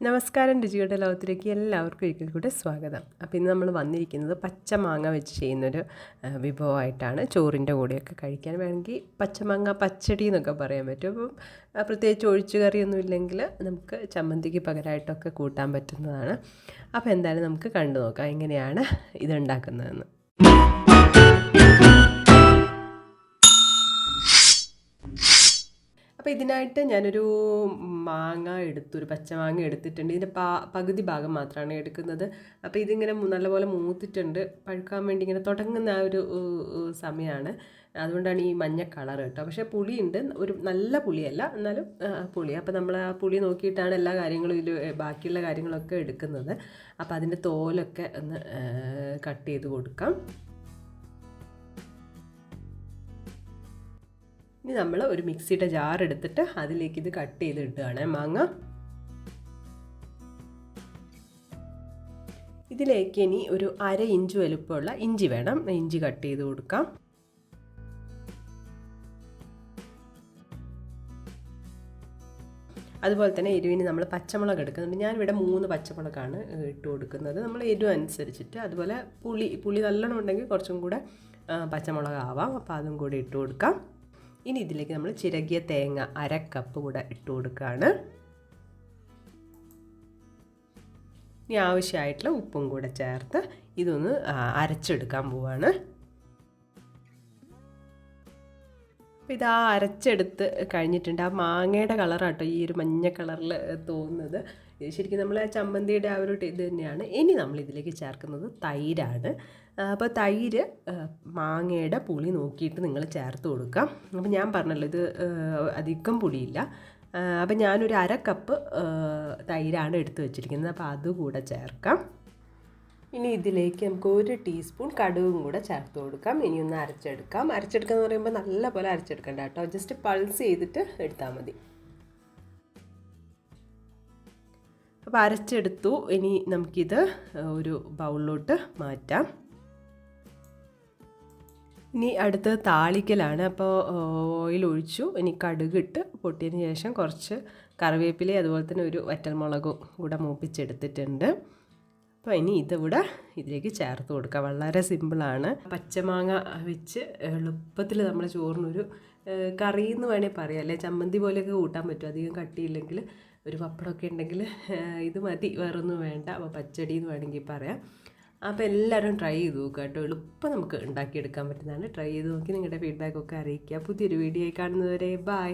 നമസ്കാരം, രുചിയുടെ ലോകത്തിലേക്ക് എല്ലാവർക്കും ഒരിക്കൽ കൂടെ സ്വാഗതം. അപ്പോൾ ഇന്ന് നമ്മൾ വന്നിരിക്കുന്നത് പച്ചമാങ്ങ വെച്ച് ചെയ്യുന്നൊരു വിഭവമായിട്ടാണ്. ചോറിൻ്റെ കൂടെയൊക്കെ കഴിക്കാൻ വേണമെങ്കിൽ പച്ചമാങ്ങ പച്ചടി എന്നൊക്കെ പറയാൻ പറ്റും. അപ്പം പ്രത്യേകിച്ച് ഒഴിച്ചു കറിയൊന്നും ഇല്ലെങ്കിൽ നമുക്ക് ചമ്മന്തിക്ക് പകരമായിട്ടൊക്കെ കൂട്ടാൻ പറ്റുന്നതാണ്. അപ്പോൾ എന്തായാലും നമുക്ക് കണ്ടു നോക്കാം എങ്ങനെയാണ് ഇതുണ്ടാക്കുന്നതെന്ന്. അപ്പോൾ ഇതിനായിട്ട് ഞാനൊരു ഒരു പച്ചമാങ്ങ എടുത്തിട്ടുണ്ട്. ഇതിൻ്റെ പകുതി ഭാഗം മാത്രമാണ് എടുക്കുന്നത്. അപ്പോൾ ഇതിങ്ങനെ നല്ലപോലെ മൂത്തിട്ടുണ്ട്. പഴുക്കാൻ വേണ്ടി ഇങ്ങനെ തുടങ്ങുന്ന ആ ഒരു സമയമാണ്. അതുകൊണ്ടാണ് ഈ മഞ്ഞ കളർ കേട്ടോ. പക്ഷേ പുളിയുണ്ട്, ഒരു നല്ല പുളിയല്ല, എന്നാലും പുളി. അപ്പോൾ നമ്മൾ ആ പുളി നോക്കിയിട്ടാണ് എല്ലാ കാര്യങ്ങളും ബാക്കിയുള്ള കാര്യങ്ങളൊക്കെ എടുക്കുന്നത്. അപ്പോൾ അതിൻ്റെ തോലൊക്കെ ഒന്ന് കട്ട് ചെയ്ത് കൊടുക്കാം. ഇനി നമ്മൾ ഒരു മിക്സിയുടെ ജാർ എടുത്തിട്ട് അതിലേക്ക് ഇത് കട്ട് ചെയ്ത് ഇടുകയാണ് മാങ്ങ. ഇതിലേക്ക് ഇനി ഒരു 1/2 ഇഞ്ച് വലുപ്പമുള്ള ഇഞ്ചി വേണം. ഇഞ്ചി കട്ട് ചെയ്ത് കൊടുക്കാം. അതുപോലെ തന്നെ എരിവിന് നമ്മൾ പച്ചമുളക് എടുക്കുന്നുണ്ട്. ഞാനിവിടെ 3 പച്ചമുളകാണ് ഇട്ട് കൊടുക്കുന്നത്. നമ്മൾ എരിവ് അനുസരിച്ചിട്ട്. അതുപോലെ പുളി നല്ലോണം ഉണ്ടെങ്കിൽ കുറച്ചും കൂടെ പച്ചമുളക് ആവാം. അപ്പോൾ അതും കൂടി ഇട്ട് കൊടുക്കാം. ഇനി ഇതിലേക്ക് നമ്മൾ ചിരകിയ തേങ്ങ 1/2 കപ്പ് കൂടെ ഇട്ട് കൊടുക്കുകയാണ്. ഇനി ആവശ്യമായിട്ടുള്ള ഉപ്പും കൂടെ ചേർത്ത് ഇതൊന്ന് അരച്ചെടുക്കാൻ പോവാണ്. അപ്പോൾ ഇത് അരച്ചെടുത്ത് കഴിഞ്ഞിട്ടുണ്ട്. ആ മാങ്ങയുടെ കളറാട്ടോ ഈ ഒരു മഞ്ഞ കളറിൽ തോന്നുന്നത്. ശരിക്കും നമ്മൾ ആ ചമ്മന്തിയുടെ ആ ഒരു ഇത് തന്നെയാണ്. ഇനി നമ്മൾ ഇതിലേക്ക് ചേർക്കുന്നത് തൈരാണ്. അപ്പോൾ തൈര് മാങ്ങയുടെ പുളി നോക്കിയിട്ട് നിങ്ങൾ ചേർത്ത് കൊടുക്കാം. അപ്പോൾ ഞാൻ പറഞ്ഞല്ലോ ഇത് അധികം പുളിയില്ല. അപ്പോൾ ഞാനൊരു 1/2 കപ്പ് തൈരാണ് എടുത്ത് വെച്ചിരിക്കുന്നത്. അപ്പോൾ അതുകൂടെ ചേർക്കാം. ഇനി ഇതിലേക്ക് നമുക്ക് 1 ടീസ്പൂൺ കടുകും കൂടെ ചേർത്ത് കൊടുക്കാം. ഇനി ഒന്ന് അരച്ചെടുക്കാം. അരച്ചെടുക്കാന്ന് പറയുമ്പോൾ നല്ല പോലെ അരച്ചെടുക്കണ്ട കേട്ടോ, ജസ്റ്റ് പൾസ് ചെയ്തിട്ട് എടുത്താൽ മതി. അപ്പോൾ അരച്ചെടുത്തു. ഇനി നമുക്കിത് ഒരു ബൗളിലോട്ട് മാറ്റാം. ഇനി അടുത്തത് താളിക്കലാണ്. അപ്പോൾ ഓയിൽ ഒഴിച്ചു. ഇനി കടുകിട്ട് പൊട്ടിയതിന് ശേഷം കുറച്ച് കറിവേപ്പില അതുപോലെ തന്നെ ഒരു വറ്റൽമുളകും കൂടെ മൂപ്പിച്ചെടുത്തിട്ടുണ്ട്. അപ്പോൾ ഇനി ഇതിലേക്ക് ചേർത്ത് കൊടുക്കുക. വളരെ സിമ്പിളാണ്. പച്ചമാങ്ങ വെച്ച് എളുപ്പത്തിൽ നമ്മൾ ചോറിനൊരു കറി എന്ന് വേണേൽ പറയാം, അല്ലെ ചമ്മന്തി പോലെയൊക്കെ കൂട്ടാൻ പറ്റും. അധികം കട്ടിയില്ലെങ്കിൽ ഒരു പപ്പടമൊക്കെ ഉണ്ടെങ്കിൽ ഇത് മതി, വേറൊന്നും വേണ്ട. അപ്പോൾ പച്ചടി എന്ന് വേണമെങ്കിൽ പറയാം. അപ്പോൾ എല്ലാവരും ട്രൈ ചെയ്ത് നോക്കുക കേട്ടോ. എളുപ്പം നമുക്ക് ഉണ്ടാക്കിയെടുക്കാൻ പറ്റുന്നതാണ്. ട്രൈ ചെയ്ത് നോക്കി നിങ്ങളുടെ ഫീഡ്ബാക്കൊക്കെ അറിയിക്കുക. പുതിയൊരു വീഡിയോ കാണുന്നതുവരെ ബൈ.